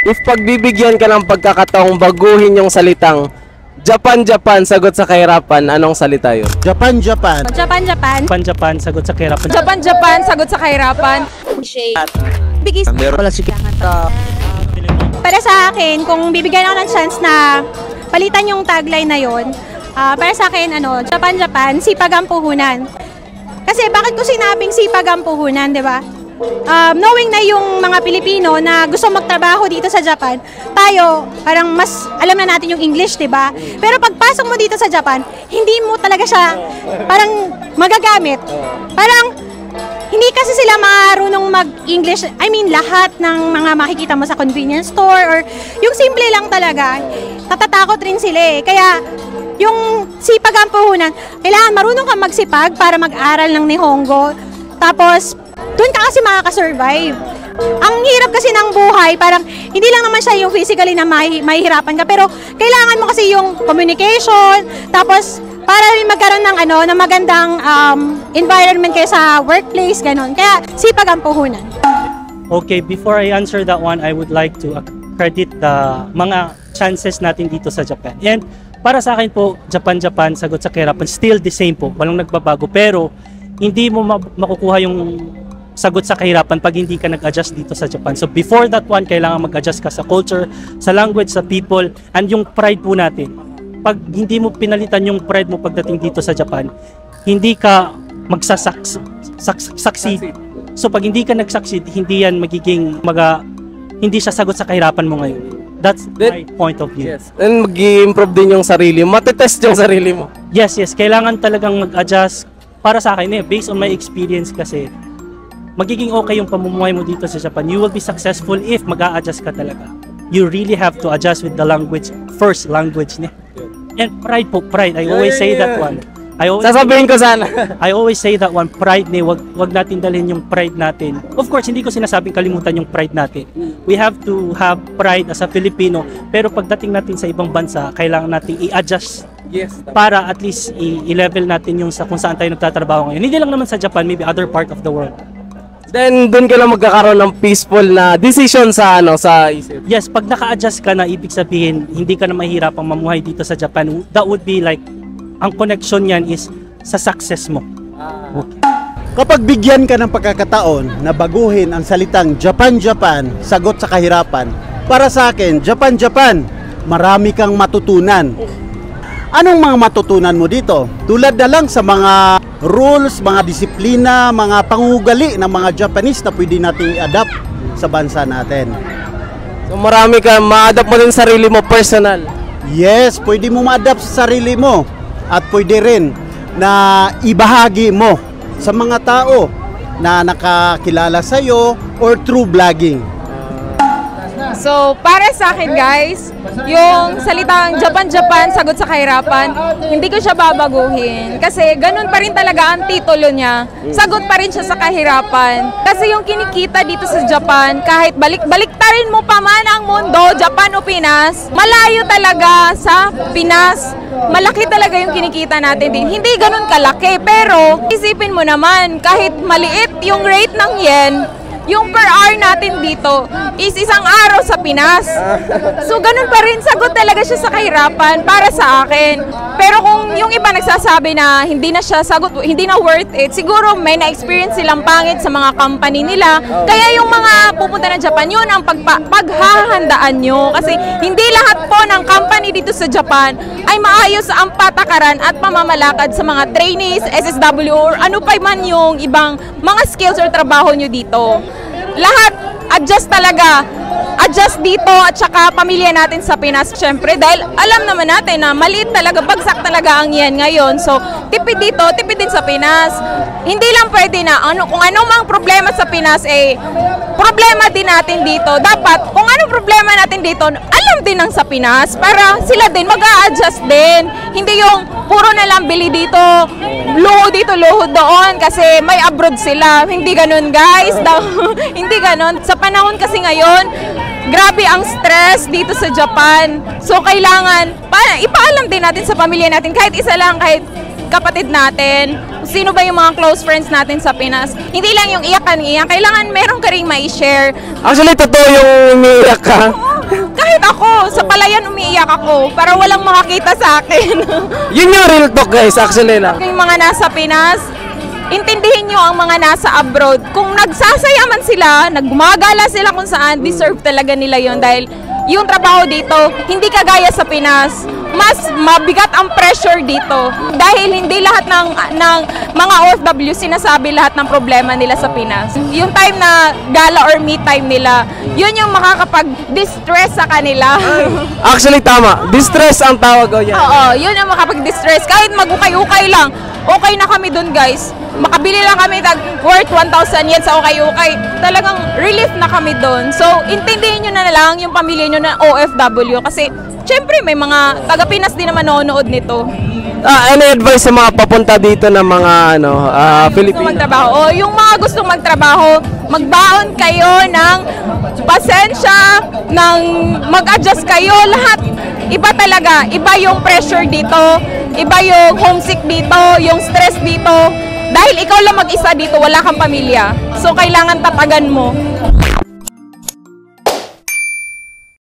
If pagbibigyan ka ng pagkakataong baguhin yung salitang Japan, Japan, sagot sa kahirapan, anong salita yun? Japan, Japan. Japan, Japan. Japan, Japan, sagot sa kahirapan. Japan, Japan, sagot sa kahirapan. Bigis. Para sa akin, kung bibigyan ako ng chance na palitan yung tagline na yon, para sa akin, Japan, Japan, sipag ang puhunan. Kasi bakit ko sinabing sipag ang puhunan, di ba? Knowing na yung mga Pilipino na gusto magtrabaho dito sa Japan, tayo parang mas alam na natin yung English, 'di ba? Pero pagpasok mo dito sa Japan, hindi mo talaga siya parang magagamit. Parang hindi kasi sila marunong mag-English. I mean, lahat ng mga makikita mo sa convenience store or yung simple lang talaga, natatakot rin sila eh. Kaya yung sipag ang puhunan, kailangan marunong kang magsipag para mag-aral ng Nihongo. Tapos doon ka kasi makaka-survive. Ang hirap kasi ng buhay, parang hindi lang naman siya yung physically na mahihirapan ka, pero kailangan mo kasi yung communication, tapos para rin magkaroon ng ng magandang environment kayo sa workplace, ganun. Kaya sipag ang puhunan. Okay, before I answer that one, I would like to credit the mga chances natin dito sa Japan. And para sa akin po, Japan, Japan, sagot sa kahirapan, still the same po, walang nagbabago, pero hindi mo makukuha yung sagot sa kahirapan pag hindi ka nag-adjust dito sa Japan. So before that one, kailangan mag-adjust ka sa culture, sa language, sa people, and yung pride po natin. Pag hindi mo pinalitan yung pride mo pagdating dito sa Japan, hindi ka succeed. So pag hindi ka nag-succeed, hindi yan magiging hindi siya sagot sa kahirapan mo ngayon. That's my point of view. Yes. And mag-i-improve din yung sarili mo. Matitest yung sarili mo. Yes, kailangan talagang mag-adjust. Para sa akin based on my experience kasi, magiging okay yung pamumuhay mo dito sa Japan. You will be successful if mag-a-adjust ka talaga. You really have to adjust with the language, first language niya. And pride po, pride. I always say that one. Sasabihin ko sana. I always say that one, pride ni, wag natin dalhin yung pride natin. Of course, hindi ko sinasabing kalimutan yung pride natin. We have to have pride as a Filipino, pero pagdating natin sa ibang bansa, kailangan natin i-adjust. Yes. Para at least i-level natin yung sa kung saan tayo nagtatrabaho ngayon. Hindi lang naman sa Japan, maybe other part of the world. Then doon ka lang magkakaroon ng peaceful na decision sa sa isip. Yes, pag naka-adjust ka na, ibig sabihin hindi ka na mahihirapang mamuhay dito sa Japan. That would be like ang connection niyan is sa success mo. Okay. Kapag bigyan ka ng pagkakataon na baguhin ang salitang Japan, Japan, sagot sa kahirapan, para sa akin, Japan, Japan, marami kang matutunan. Anong mga matutunan mo dito? Tulad na lang sa mga rules, mga disiplina, mga pangugali ng mga Japanese na pwede nating i-adapt sa bansa natin. So marami ka, ma-adapt mo din sarili mo personal. Yes, pwede mo ma-adapt sa sarili mo at pwede rin na ibahagi mo sa mga tao na nakakilala sa'yo or through vlogging. So, para sa akin guys, yung salitang Japan, Japan, sagot sa kahirapan, hindi ko siya babaguhin. Kasi ganun pa rin talaga ang titulo niya. Sagot pa rin siya sa kahirapan. Kasi yung kinikita dito sa Japan, kahit balik-baliktarin mo pa man ang mundo, Japan o Pinas, malayo talaga sa Pinas. Malaki talaga yung kinikita natin din. Hindi ganun kalaki, pero isipin mo naman, kahit maliit yung rate ng yen, yung per hour natin dito is isang araw sa Pinas. So ganun pa rin, sagot talaga siya sa kahirapan para sa akin. Pero kung yung iba nagsasabi na hindi na siya sagot, hindi na worth it, siguro may na-experience silang pangit sa mga company nila. Kaya yung mga pupunta ng Japan, yun ang paghahandaan nyo. Kasi hindi lahat po ng company dito sa Japan ay maayos ang patakaran at pamamalakad sa mga trainees, SSW, or ano pa man yung ibang mga skills or trabaho nyo dito. Lahat adjust talaga. Adjust dito at saka pamilya natin sa Pinas, syempre, dahil alam naman natin na maliit talaga, bagsak talaga ang yen ngayon. So, tipid dito, tipid din sa Pinas. Hindi lang pwede na kung ano mang problema sa Pinas, problema din natin dito. Dapat, kung anong problema natin dito, alam din ng sa Pinas para sila din mag-a-adjust din. Hindi yung puro na lang bili dito, luho dito, luho doon kasi may abroad sila. Hindi ganun, guys. Hindi ganun. Sa panahon kasi ngayon, grabe ang stress dito sa Japan. So, kailangan ipaalam din natin sa pamilya natin, kahit isa lang, kahit kapatid natin, sino ba yung mga close friends natin sa Pinas. Hindi lang yung iyak. Kailangan meron ka rin ma-share. Actually, totoo yung umiiyak ka. Kahit ako, sa palayan umiiyak ako para walang makakita sa akin. Yun yung real talk guys, actually lang. Yung mga nasa Pinas, intindihin nyo ang mga nasa abroad. Kung nagsasaya man sila, nagmagala sila kung saan, deserve talaga nila yon dahil yung trabaho dito, hindi kagaya sa Pinas. Mas mabigat ang pressure dito dahil hindi lahat ng mga OFW sinasabi lahat ng problema nila sa Pinas. Yung time na gala or me time nila, yun yung makakapag-distress sa kanila. Actually, tama. Distress ang tawag ko yan. Oo, yun yung makapag-distress. Kahit mag-ukay-ukay lang, okay na kami dun guys. Makabili lang kami worth 1,000 yen sa ukay-ukay. Talagang relief na kami dun. So, intindihin nyo na lang yung pamilya nyo na OFW kasi syempre may mga taga-Pinas din naman nanonood nito. Any advice sa mga papunta dito ng mga Gusto Filipino? magtrabaho. O yung mga gustong magtrabaho, magbaon kayo ng pasensya, ng mag-adjust kayo. Lahat, iba talaga. Iba yung pressure dito, iba yung homesick dito, yung stress dito. Dahil ikaw lang mag-isa dito, wala kang pamilya. So, kailangan tatagan mo.